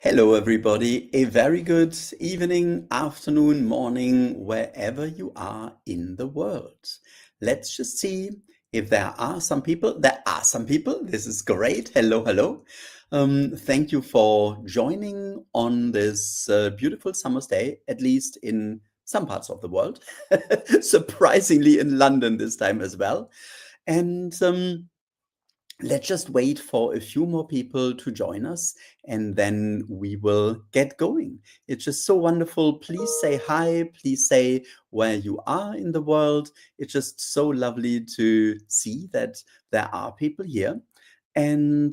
Hello, everybody. A very good evening, afternoon, morning, wherever you are in the world. Let's just see if there are some people. There are some people. This is great. Hello, hello. Thank you for joining on this beautiful summer's day, at least in some parts of the world. Surprisingly, in London this time as well. And let's just wait for a few more people to join us, and then we will get going. It's just so wonderful. Please say hi. Please say where you are in the world. It's just so lovely to see that there are people here and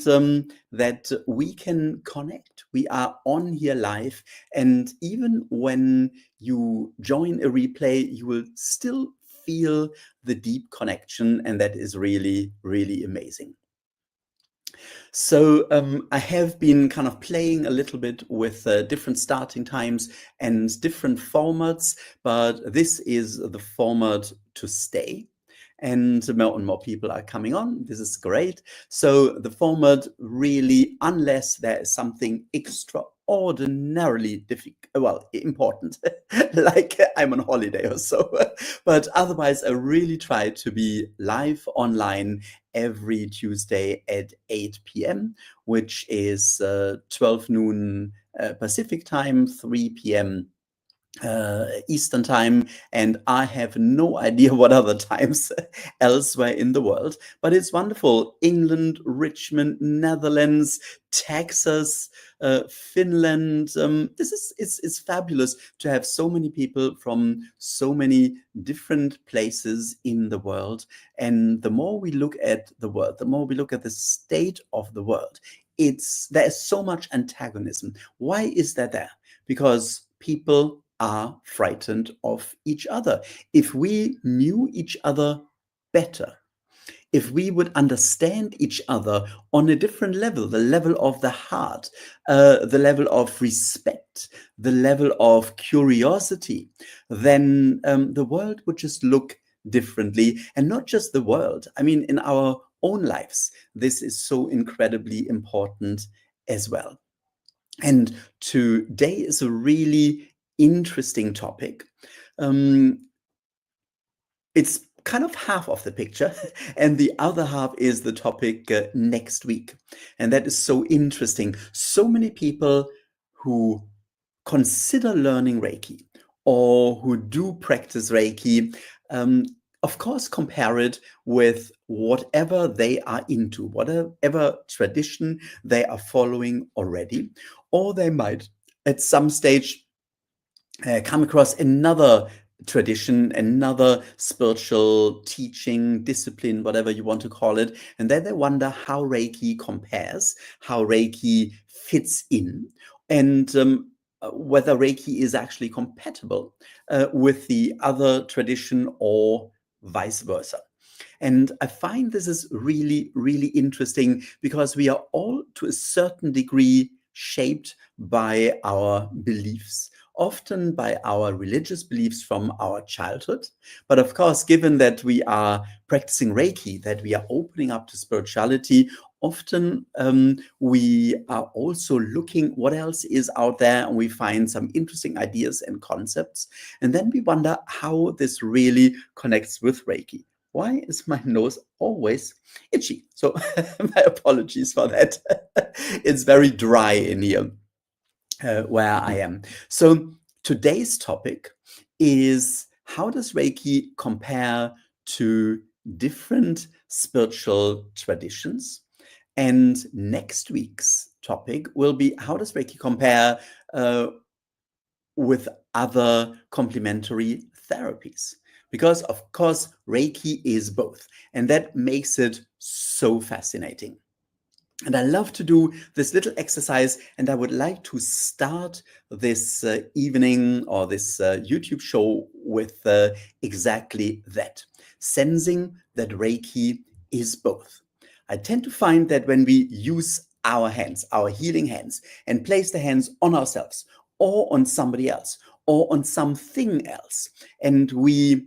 that we can connect. We are on here live, and even when you join a replay, you will still feel the deep connection, and that is really, really amazing. So I have been kind of playing a little bit with different starting times and different formats, but this is the format to stay. And more people are coming on. This is great. So the format really, unless there is something extraordinarily important, like I'm on holiday or so, but otherwise I really try to be live online every Tuesday at 8 p.m., which is 12 noon Pacific time, 3 p.m. Eastern time, and I have no idea what other times elsewhere in the world, but it's wonderful. England, Richmond, Netherlands, Texas, Finland. It's fabulous to have so many people from so many different places in the world. And the more we look at the world, the more we look at the state of the world, there's so much antagonism. Why is that there? Because people are frightened of each other. If we knew each other better, if we would understand each other on a different level, the level of the heart, the level of respect, the level of curiosity, then the world would just look differently. And not just the world. I mean, in our own lives, this is so incredibly important as well. And today is a really interesting topic. It's kind of half of the picture, and the other half is the topic next week. And that is so interesting. So many people who consider learning Reiki or who do practice Reiki, of course, compare it with whatever they are into, whatever tradition they are following already, or they might at some stage come across another tradition, another spiritual teaching, discipline, whatever you want to call it, and then they wonder how Reiki compares, how Reiki fits in, and whether Reiki is actually compatible with the other tradition or vice versa. And I find this is really, really interesting because we are all, to a certain degree, shaped by our beliefs, often by our religious beliefs from our childhood. But of course, given that we are practicing Reiki, that we are opening up to spirituality, often we are also looking what else is out there, and we find some interesting ideas and concepts. And then we wonder how this really connects with Reiki. Why is my nose always itchy? So my apologies for that. It's very dry in here where I am. So today's topic is, how does Reiki compare to different spiritual traditions? And next week's topic will be, how does Reiki compare with other complementary therapies? Because of course, Reiki is both, and that makes it so fascinating. And I love to do this little exercise, and I would like to start this evening or this YouTube show with exactly that, sensing that Reiki is both. I tend to find that when we use our hands, our healing hands, and place the hands on ourselves or on somebody else or on something else, and we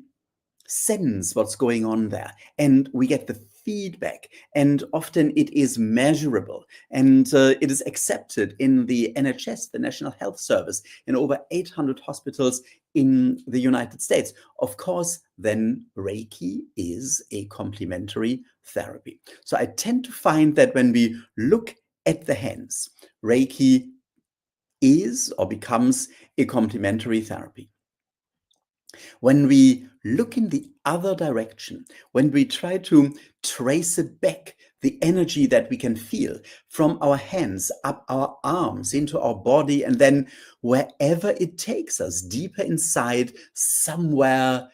sense what's going on there, and we get the feedback, and often it is measurable, and it is accepted in the NHS, the National Health Service, in over 800 hospitals in the United States. Of course, then Reiki is a complementary therapy. So I tend to find that when we look at the hands, Reiki is or becomes a complementary therapy. When we look in the other direction, when we try to trace it back, the energy that we can feel from our hands, up our arms, into our body, and then wherever it takes us, deeper inside, somewhere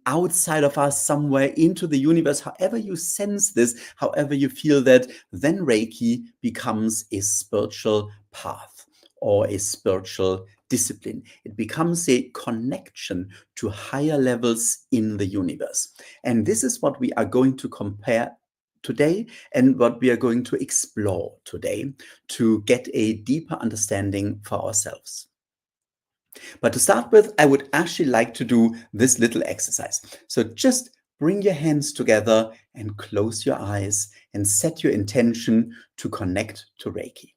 outside of us, somewhere into the universe, however you sense this, however you feel that, then Reiki becomes a spiritual path or a spiritual discipline. It becomes a connection to higher levels in the universe. And this is what we are going to compare today and what we are going to explore today to get a deeper understanding for ourselves. But to start with, I would actually like to do this little exercise. So just bring your hands together and close your eyes and set your intention to connect to Reiki.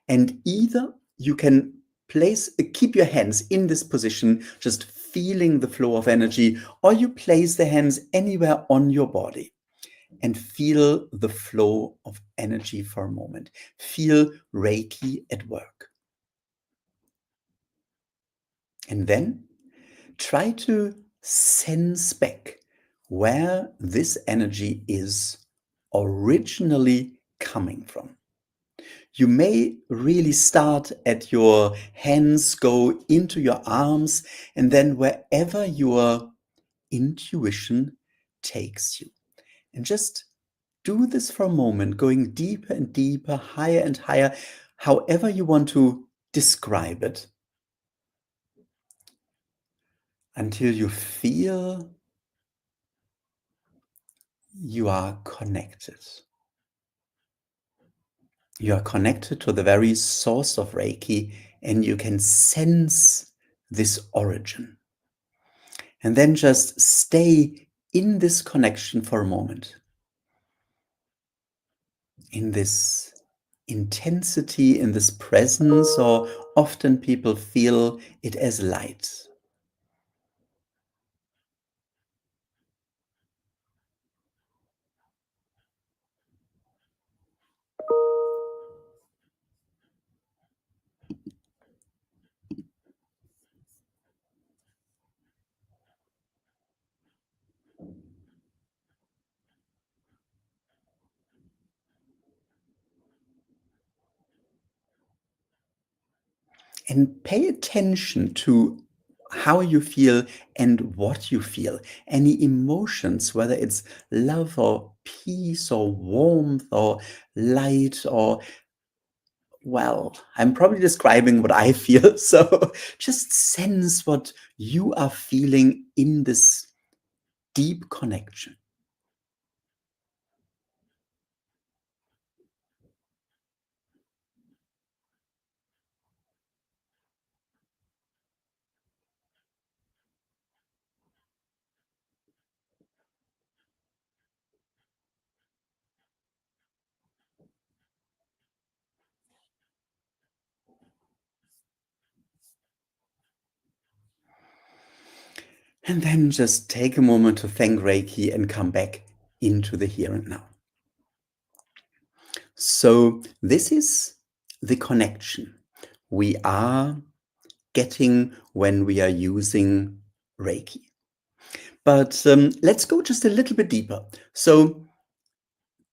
And either you can keep your hands in this position, just feeling the flow of energy, or you place the hands anywhere on your body and feel the flow of energy for a moment. Feel Reiki at work. And then try to sense back where this energy is originally coming from. You may really start at your hands, go into your arms, and then wherever your intuition takes you. And just do this for a moment, going deeper and deeper, higher and higher, however you want to describe it, until you feel you are connected. You are connected to the very source of Reiki, and you can sense this origin. And then just stay in this connection for a moment, in this intensity, in this presence, or often people feel it as light. And pay attention to how you feel and what you feel. Any emotions, whether it's love or peace or warmth or light or, well, I'm probably describing what I feel. So just sense what you are feeling in this deep connection. And then just take a moment to thank Reiki and come back into the here and now. So this is the connection we are getting when we are using Reiki. But let's go just a little bit deeper. So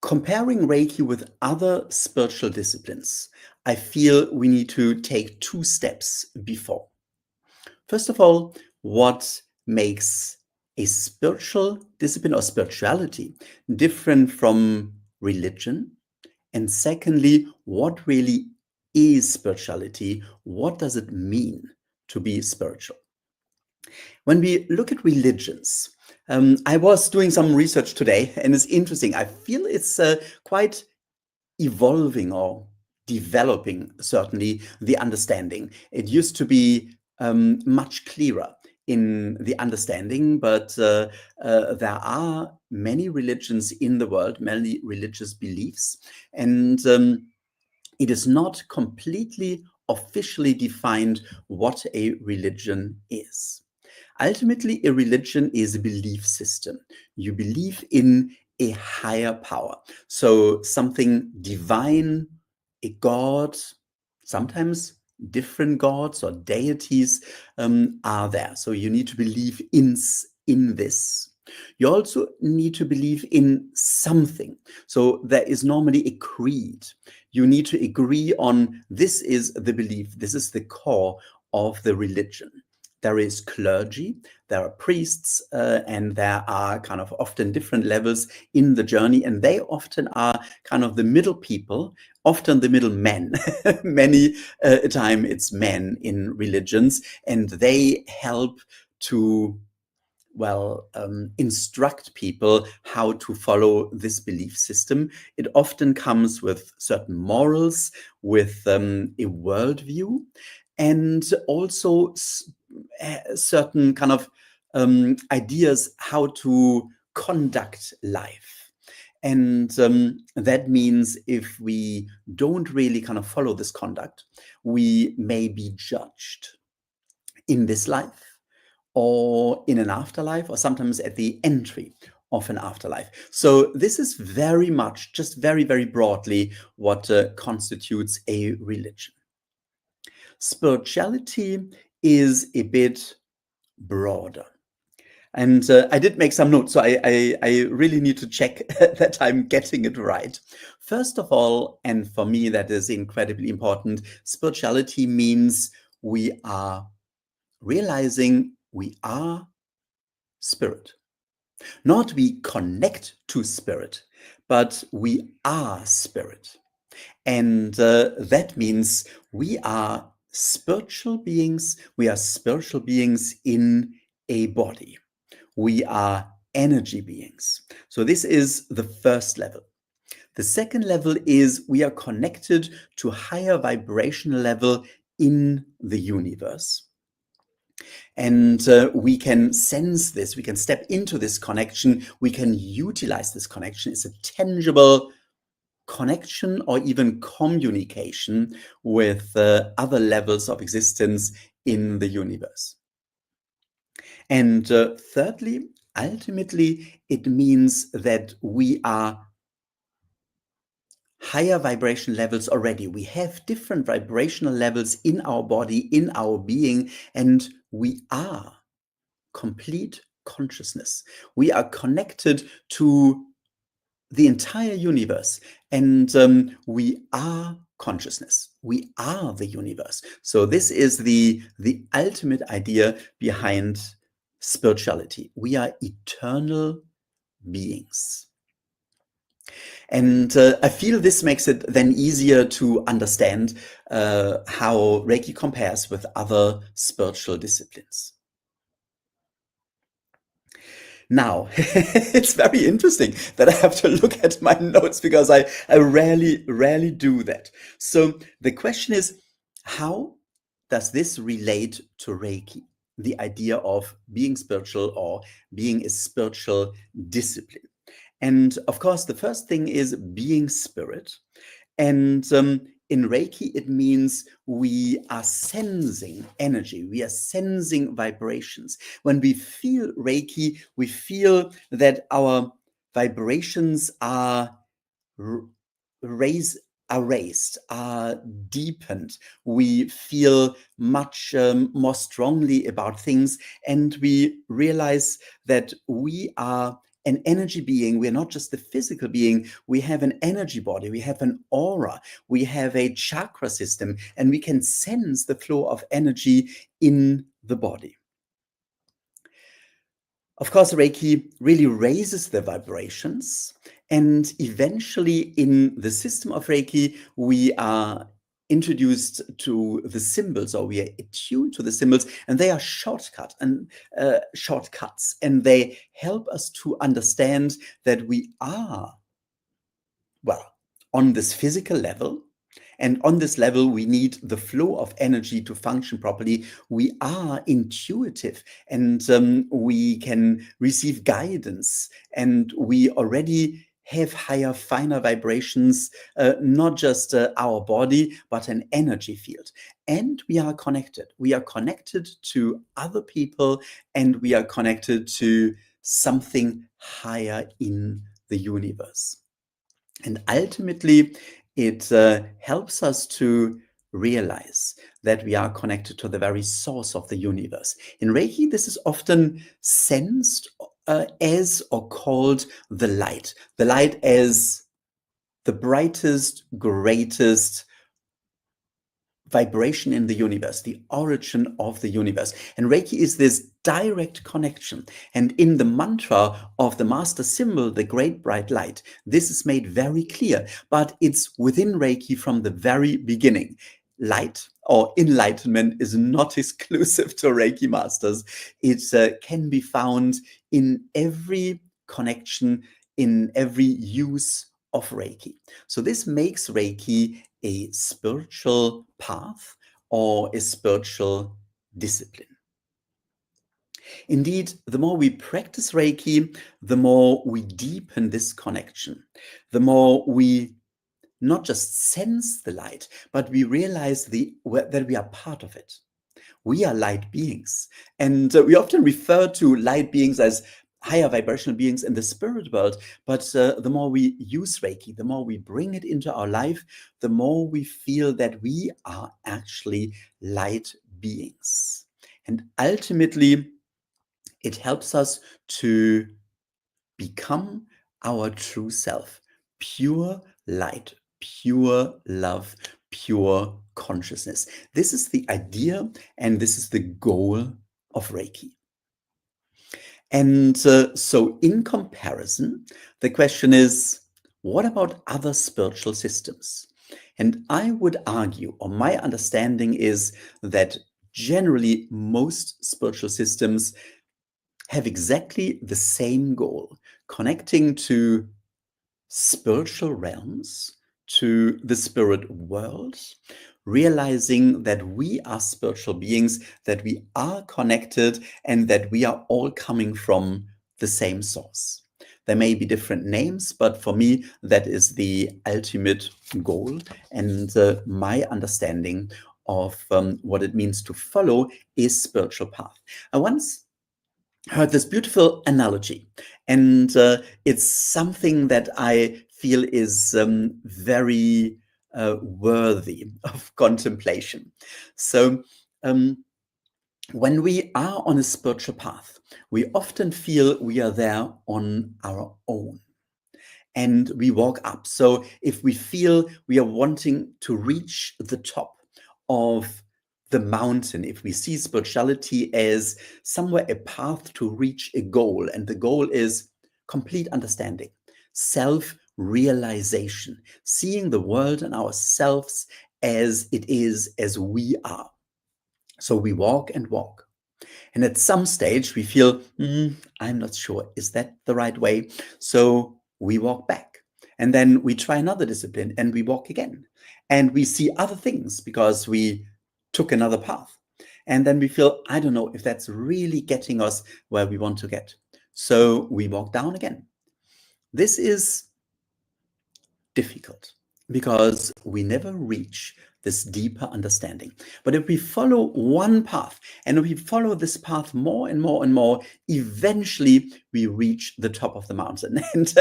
comparing Reiki with other spiritual disciplines, I feel we need to take two steps before. First of all, what makes a spiritual discipline or spirituality different from religion? And secondly, what really is spirituality? What does it mean to be spiritual? When we look at religions, I was doing some research today, and it's interesting. I feel it's quite evolving or developing, certainly, the understanding. It used to be much clearer in the understanding, but there are many religions in the world, many religious beliefs, and it is not completely officially defined what a religion is. Ultimately, a religion is a belief system. You believe in a higher power. So something divine, a god, sometimes different gods or deities are there. So you need to believe in this. You also need to believe in something. So there is normally a creed. You need to agree on this is the belief, this is the core of the religion. There is clergy, there are priests, and there are kind of often different levels in the journey, and they often are kind of the middle people, often the middle men. Many a time it's men in religions, and they help to instruct people how to follow this belief system. It often comes with certain morals, with a worldview, and also certain kind of ideas how to conduct life. And that means if we don't really kind of follow this conduct, we may be judged in this life or in an afterlife, or sometimes at the entry of an afterlife. So this is very much, just very, very broadly, what constitutes a religion. Spirituality is a bit broader. And I did make some notes, so I really need to check that I'm getting it right. First of all, and for me that is incredibly important, spirituality means we are realizing we are spirit. Not we connect to spirit, but we are spirit. And that means we are spiritual beings. We are spiritual beings in a body. We are energy beings. So this is the first level. The second level is we are connected to higher vibrational level in the universe. And we can sense this, we can step into this connection, we can utilize this connection. It's a tangible connection or even communication with other levels of existence in the universe. And thirdly, ultimately, it means that we are higher vibration levels already. We have different vibrational levels in our body, in our being, and we are complete consciousness. We are connected to the entire universe, and we are consciousness. We are the universe. So this is the ultimate idea behind spirituality. We are eternal beings. And I feel this makes it then easier to understand how Reiki compares with other spiritual disciplines. Now, it's very interesting that I have to look at my notes because I rarely do that. So the question is, how does this relate to Reiki? The idea of being spiritual or being a spiritual discipline. And of course, the first thing is being spirit. And in Reiki, it means we are sensing energy, we are sensing vibrations. When we feel Reiki, we feel that our vibrations are raised, are deepened. We feel much more strongly about things, and we realize that we are an energy being. We're not just the physical being. We have an energy body. We have an aura. We have a chakra system, and we can sense the flow of energy in the body. Of course, Reiki really raises the vibrations, and eventually in the system of Reiki, we are introduced to the symbols, or we are attuned to the symbols, and they are shortcuts, and they help us to understand that we are, well, on this physical level, And on this level, we need the flow of energy to function properly. We are intuitive, and we can receive guidance, and we already have higher, finer vibrations, not just our body, but an energy field. And we are connected. We are connected to other people, and we are connected to something higher in the universe. And ultimately, it helps us to realize that we are connected to the very source of the universe. In Reiki, this is often sensed as or called the light as the brightest, greatest vibration in the universe, the origin of the universe. And Reiki is this direct connection. And in the mantra of the master symbol, the great bright light, this is made very clear, but it's within Reiki from the very beginning. Light or enlightenment is not exclusive to Reiki masters. It can be found in every connection, in every use of Reiki. So this makes Reiki a spiritual path or a spiritual discipline. Indeed, the more we practice Reiki, the more we deepen this connection, the more we not just sense the light, but we realize that we are part of it. We are light beings. And we often refer to light beings as higher vibrational beings in the spirit world. But the more we use Reiki, the more we bring it into our life, the more we feel that we are actually light beings. And ultimately, it helps us to become our true self, pure light, pure love, pure consciousness. This is the idea, and this is the goal of Reiki. And so in comparison, the question is, what about other spiritual systems? And I would argue, or my understanding is that generally most spiritual systems have exactly the same goal, connecting to spiritual realms, to the spirit world, realizing that we are spiritual beings, that we are connected, and that we are all coming from the same source. There may be different names, but for me, that is the ultimate goal and my understanding of what it means to follow a spiritual path. I once heard this beautiful analogy, and it's something that I feel is very worthy of contemplation. So when we are on a spiritual path, we often feel we are there on our own, and we walk up. So if we feel we are wanting to reach the top of the mountain, if we see spirituality as somewhere a path to reach a goal, and the goal is complete understanding, self-realization, seeing the world and ourselves as it is, as we are. So we walk and walk. And at some stage we feel, I'm not sure, is that the right way? So we walk back. And then we try another discipline and we walk again. And we see other things because we took another path. And then we feel, I don't know if that's really getting us where we want to get. So we walk down again. This is difficult because we never reach this deeper understanding. But if we follow one path, and if we follow this path more and more and more, eventually we reach the top of the mountain. And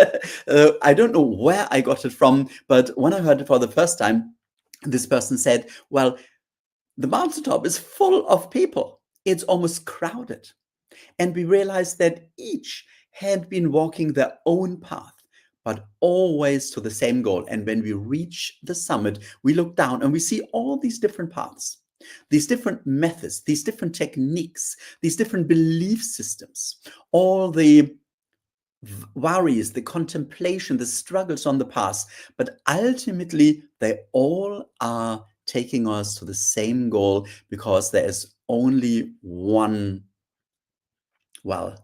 I don't know where I got it from, but when I heard it for the first time, this person said, well, the mountaintop is full of people. It's almost crowded. And we realized that each had been walking their own path, but always to the same goal. And when we reach the summit, we look down and we see all these different paths, these different methods, these different techniques, these different belief systems, all the worries, the contemplation, the struggles on the past. But ultimately, they all are taking us to the same goal, because there is only one, well,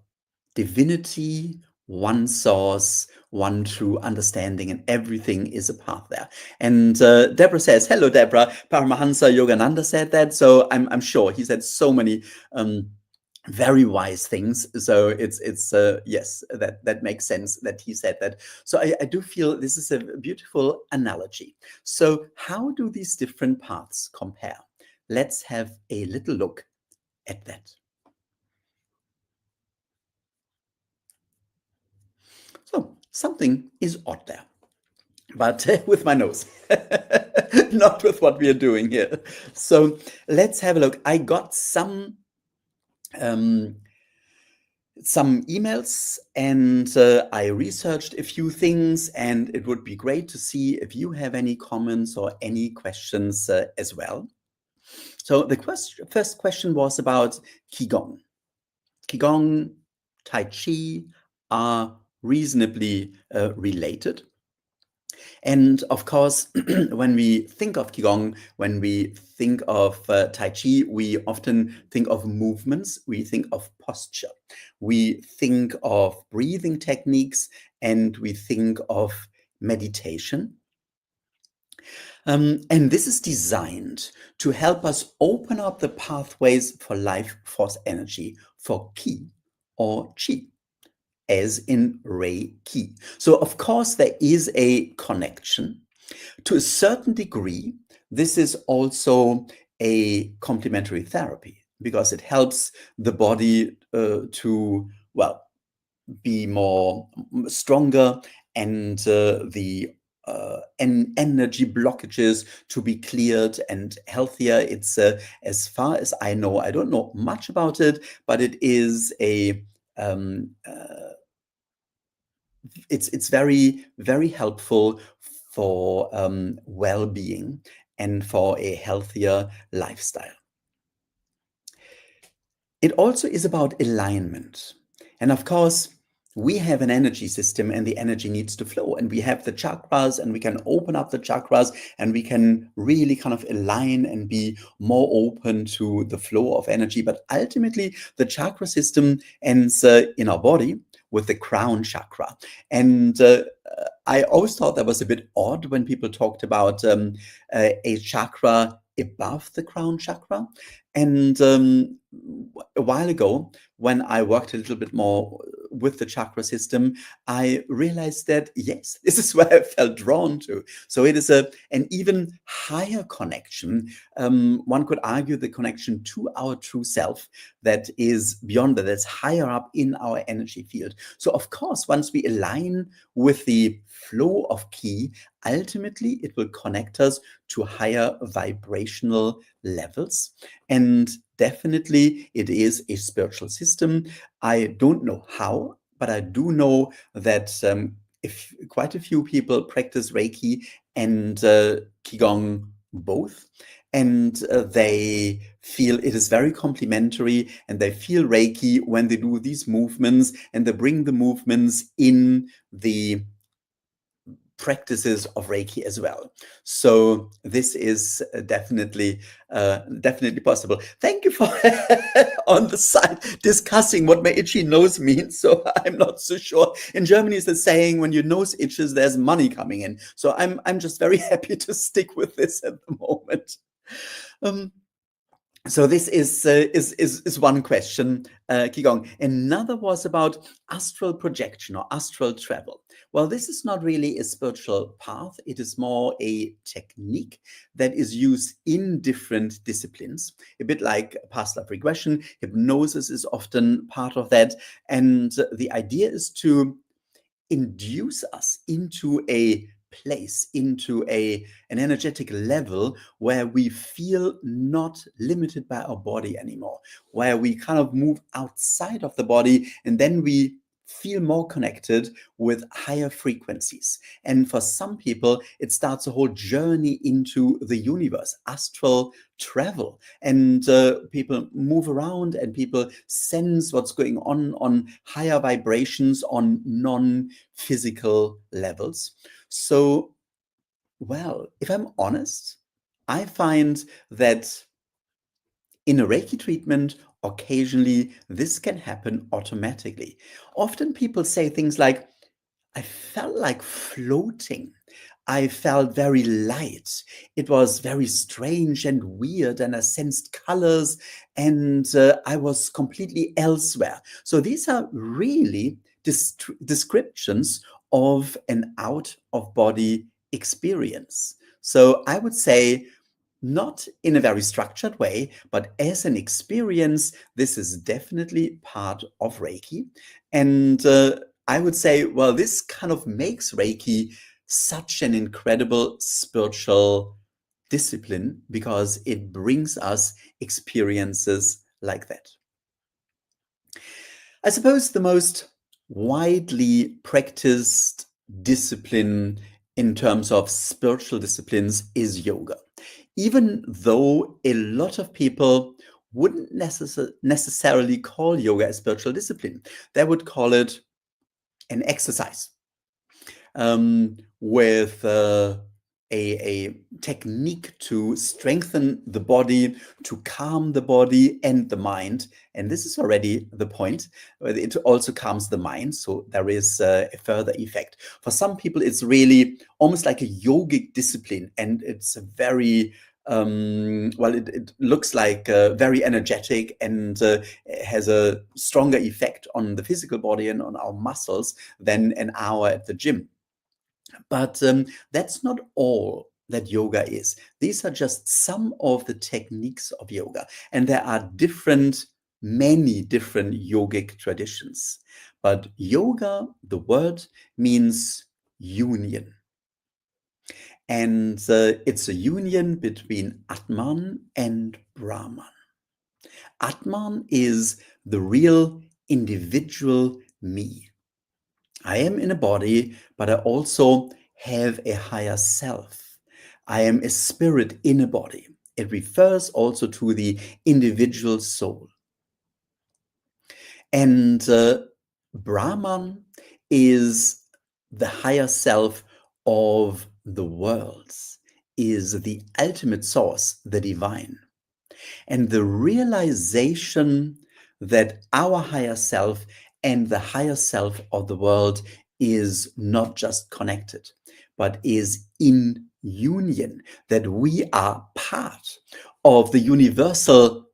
divinity, one source, one true understanding, and everything is a path there. And Deborah says, hello, Deborah. Paramahansa Yogananda said that. So I'm sure he said so many very wise things. So it's yes, that makes sense that he said that. So I do feel this is a beautiful analogy. So how do these different paths compare? Let's have a little look at that. So something is odd there, but with my nose, not with what we are doing here. So let's have a look. I got some emails, and I researched a few things, and it would be great to see if you have any comments or any questions as well. So the first question was about Qigong. Qigong, Tai Chi are reasonably related. And of course, when we think of Qigong, when we think of Tai Chi, we often think of movements, we think of posture, we think of breathing techniques, and we think of meditation. And this is designed to help us open up the pathways for life force energy, for Qi or Qi, as in Reiki. So of course, there is a connection. To a certain degree, this is also a complementary therapy because it helps the body to, well, be more stronger, and the energy blockages to be cleared and healthier. It's as far as I know, I don't know much about it, but it is a it's very, very helpful for well-being and for a healthier lifestyle. It also is about alignment. And of course, we have an energy system, and the energy needs to flow, and we have the chakras, and we can open up the chakras, and we can really kind of align and be more open to the flow of energy. But ultimately, the chakra system ends in our body with the crown chakra. And I always thought that was a bit odd when people talked about a chakra above the crown chakra. And a while ago, when I worked a little bit more with the chakra system, I realized that, yes, this is where I felt drawn to. So it is an even higher connection. One could argue the connection to our true self that is beyond that, that's higher up in our energy field. So of course, once we align with the flow of Qi, ultimately it will connect us to higher vibrational levels. And definitely it is a spiritual system. I don't know how, but I do know that if quite a few people practice Reiki and Qigong both, and they feel it is very complementary, and they feel Reiki when they do these movements, and they bring the movements in the practices of Reiki as well. So this is definitely possible. Thank you for on the side discussing what my itchy nose means. So I'm not so sure. In Germany, it's the saying, when your nose itches, there's money coming in. So I'm just very happy to stick with this at the moment. So this is one question, Qigong. Another was about astral projection or astral travel. Well, this is not really a spiritual path. It is more a technique that is used in different disciplines, a bit like past life regression. Hypnosis is often part of that. And the idea is to induce us into a place, into an energetic level where we feel not limited by our body anymore, where we kind of move outside of the body, and then we feel more connected with higher frequencies. And for some people, it starts a whole journey into the universe, astral travel, and people move around, and people sense what's going on higher vibrations, on non-physical levels. So, well, if I'm honest, I find that In a Reiki treatment, occasionally this can happen automatically. Often people say things like, I felt like floating. I felt very light. It was very strange and weird, and I sensed colors, and I was completely elsewhere. So these are really descriptions of an out of body experience. So I would say, not in a very structured way, but as an experience, this is definitely part of Reiki. And I would say, well, this kind of makes Reiki such an incredible spiritual discipline because it brings us experiences like that. I suppose the most widely practiced discipline in terms of spiritual disciplines is yoga. Even though a lot of people wouldn't necessarily call yoga a spiritual discipline, they would call it an exercise with a technique to strengthen the body, to calm the body and the mind. And this is already the point. It also calms the mind. So there is a further effect. For some people, it's really almost like a yogic discipline. And it's a very, well, it looks like very energetic and has a stronger effect on the physical body and on our muscles than an hour at the gym. But that's not all that yoga is. These are just some of the techniques of yoga. And there are many different yogic traditions. But yoga, the word, means union. And it's a union between Atman and Brahman. Atman is the real individual me. I am in a body, but I also have a higher self. I am a spirit in a body. It refers also to the individual soul. And Brahman is the higher self of the worlds, is the ultimate source, the divine. And the realization that our higher self and the higher self of the world is not just connected, but is in union, that we are part of the universal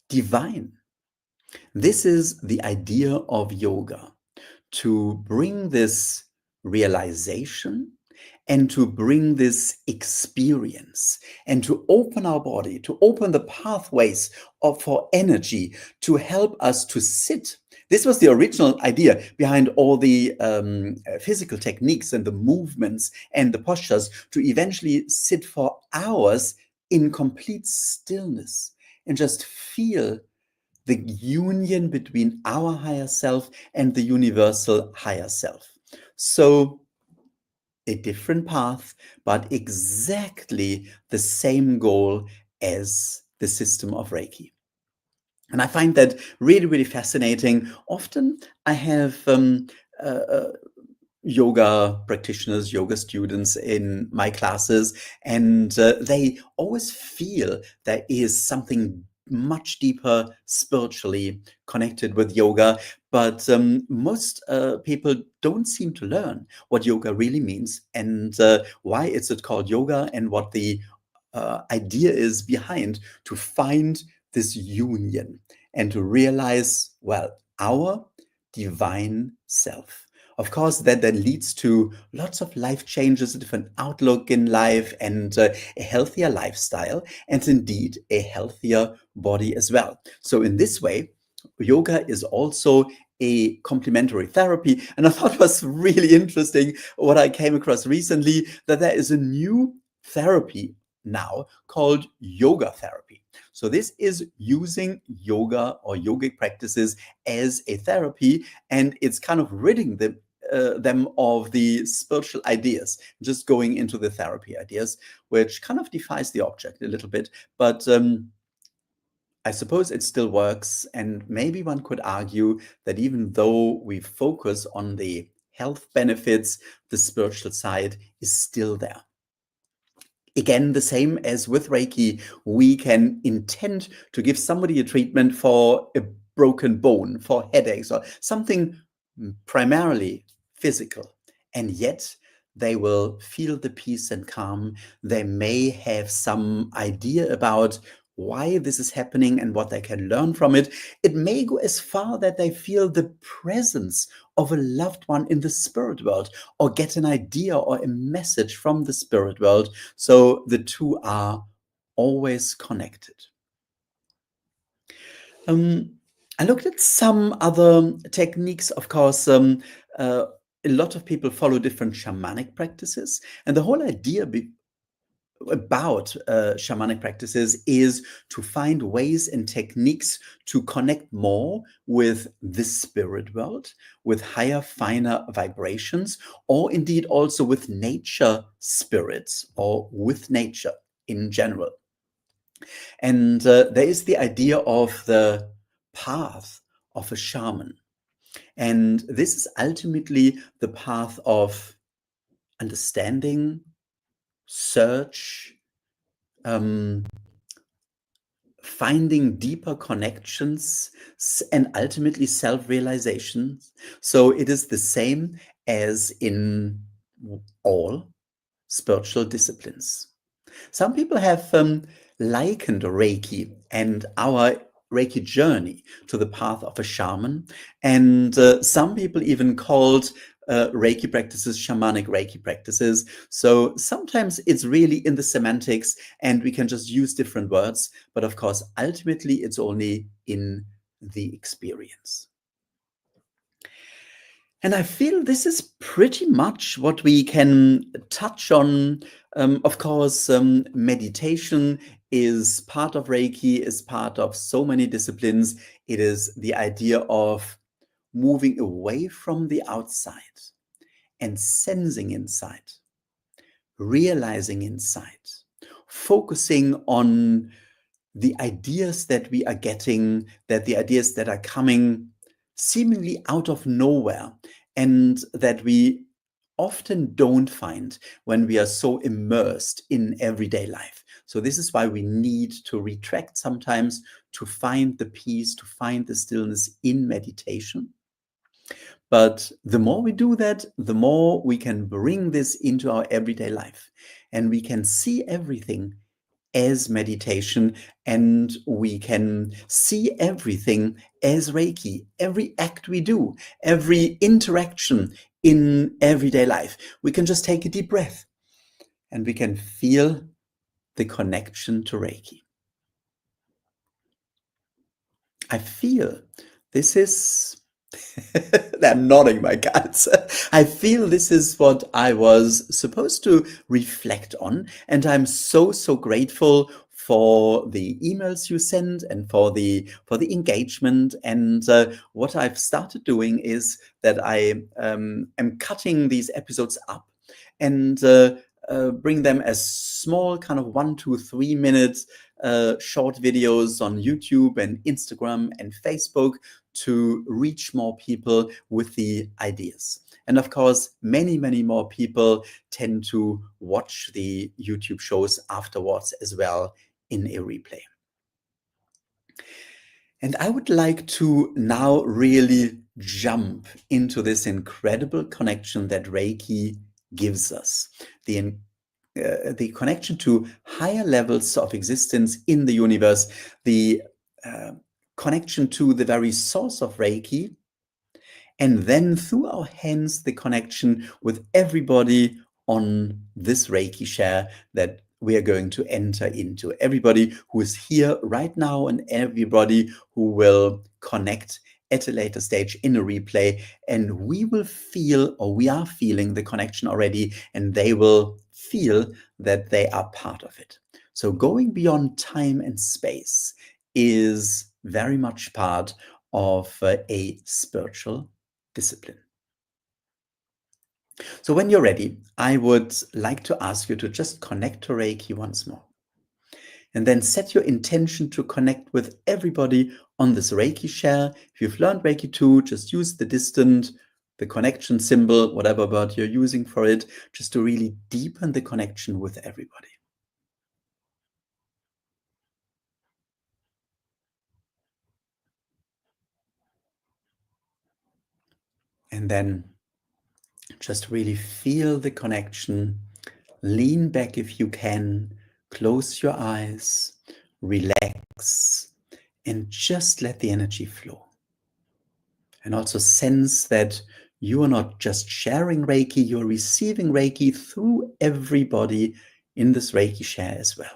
divine. This is the idea of yoga, to bring this realization and to bring this experience and to open our body, to open the pathways for energy, to help us to sit. This was the original idea behind all the physical techniques and the movements and the postures, to eventually sit for hours in complete stillness and just feel the union between our higher self and the universal higher self. So a different path, but exactly the same goal as the system of Reiki. And I find that really, really fascinating. Often I have yoga practitioners, yoga students in my classes, and they always feel there is something much deeper spiritually connected with yoga. But most people don't seem to learn what yoga really means and why is it called yoga and what the idea is behind to find this union and to realize, well, our divine self. Of course, that then leads to lots of life changes, a different outlook in life, and a healthier lifestyle, and indeed a healthier body as well. So in this way, yoga is also a complementary therapy. And I thought it was really interesting what I came across recently, that there is a new therapy now called yoga therapy. So this is using yoga or yogic practices as a therapy, and it's kind of ridding them of the spiritual ideas, just going into the therapy ideas, which kind of defies the object a little bit. But I suppose it still works. And maybe one could argue that even though we focus on the health benefits, the spiritual side is still there. Again, the same as with Reiki, we can intend to give somebody a treatment for a broken bone, for headaches, or something primarily physical. And yet they will feel the peace and calm. They may have some idea about why this is happening and what they can learn from it. It may go as far that they feel the presence of a loved one in the spirit world, or get an idea or a message from the spirit world. So the two are always connected. I looked at some other techniques. Of course, a lot of people follow different shamanic practices, and the whole idea about shamanic practices is to find ways and techniques to connect more with the spirit world, with higher, finer vibrations, or indeed also with nature spirits, or with nature in general. And there is the idea of the path of a shaman. And this is ultimately the path of understanding, search, finding deeper connections, and ultimately self-realization. So it is the same as in all spiritual disciplines. Some people have likened Reiki and our Reiki journey to the path of a shaman, and some people even called Reiki practices shamanic Reiki practices. So sometimes it's really in the semantics and we can just use different words, but of course, ultimately it's only in the experience. And I feel this is pretty much what we can touch on. Of course, meditation is part of Reiki, is part of so many disciplines. It is the idea of moving away from the outside and sensing inside, realizing inside, focusing on the ideas that we are getting, that the ideas that are coming seemingly out of nowhere, and that we often don't find when we are so immersed in everyday life. So this is why we need to retract sometimes to find the peace, to find the stillness in meditation. But the more we do that, the more we can bring this into our everyday life, and we can see everything as meditation, and we can see everything as Reiki. Every act we do, every interaction in everyday life, we can just take a deep breath and we can feel the connection to Reiki. I feel this is I'm nodding my guys. I feel this is what I was supposed to reflect on, and I'm so grateful for the emails you send and for the engagement. And what I've started doing is that I am cutting these episodes up and bring them as small, kind of 1 to 3 minutes short videos on YouTube and Instagram and Facebook to reach more people with the ideas. And of course, many more people tend to watch the YouTube shows afterwards as well in a replay. And I would like to now really jump into this incredible connection that Reiki gives us. The connection to higher levels of existence in the universe, the connection to the very source of Reiki, and then through our hands, the connection with everybody on this Reiki share that we are going to enter into. Everybody who is here right now and everybody who will connect at a later stage in a replay, and we will feel, or we are feeling, the connection already, and they will feel that they are part of it. So going beyond time and space is very much part of a spiritual discipline. So when you're ready, I would like to ask you to just connect to Reiki once more. And then set your intention to connect with everybody on this Reiki share. If you've learned Reiki 2, just use the distant, the connection symbol, whatever word you're using for it, just to really deepen the connection with everybody. And then just really feel the connection. Lean back if you can, close your eyes, relax, and just let the energy flow. And also sense that you are not just sharing Reiki, you're receiving Reiki through everybody in this Reiki share as well.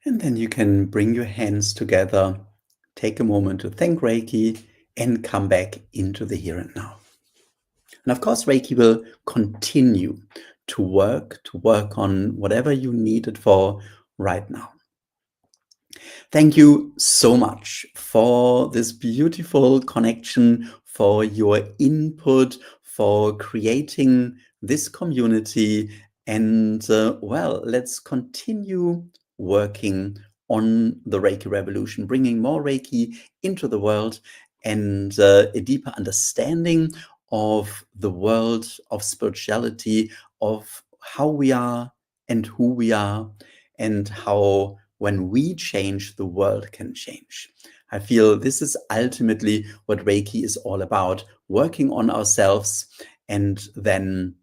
And then you can bring your hands together, take a moment to thank Reiki, and come back into the here and now. And of course, Reiki will continue to work on whatever you need it for right now. Thank you so much for this beautiful connection, for your input, for creating this community. And well, let's continue working on the Reiki revolution, bringing more Reiki into the world and a deeper understanding of the world of spirituality, of how we are and who we are, and how when we change, the world can change. I feel this is ultimately what Reiki is all about, working on ourselves and then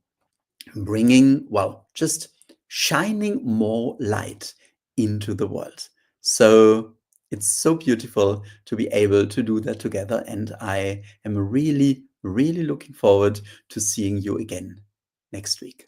bringing, well, just shining more light into the world. So it's so beautiful to be able to do that together. And I am really, really looking forward to seeing you again next week.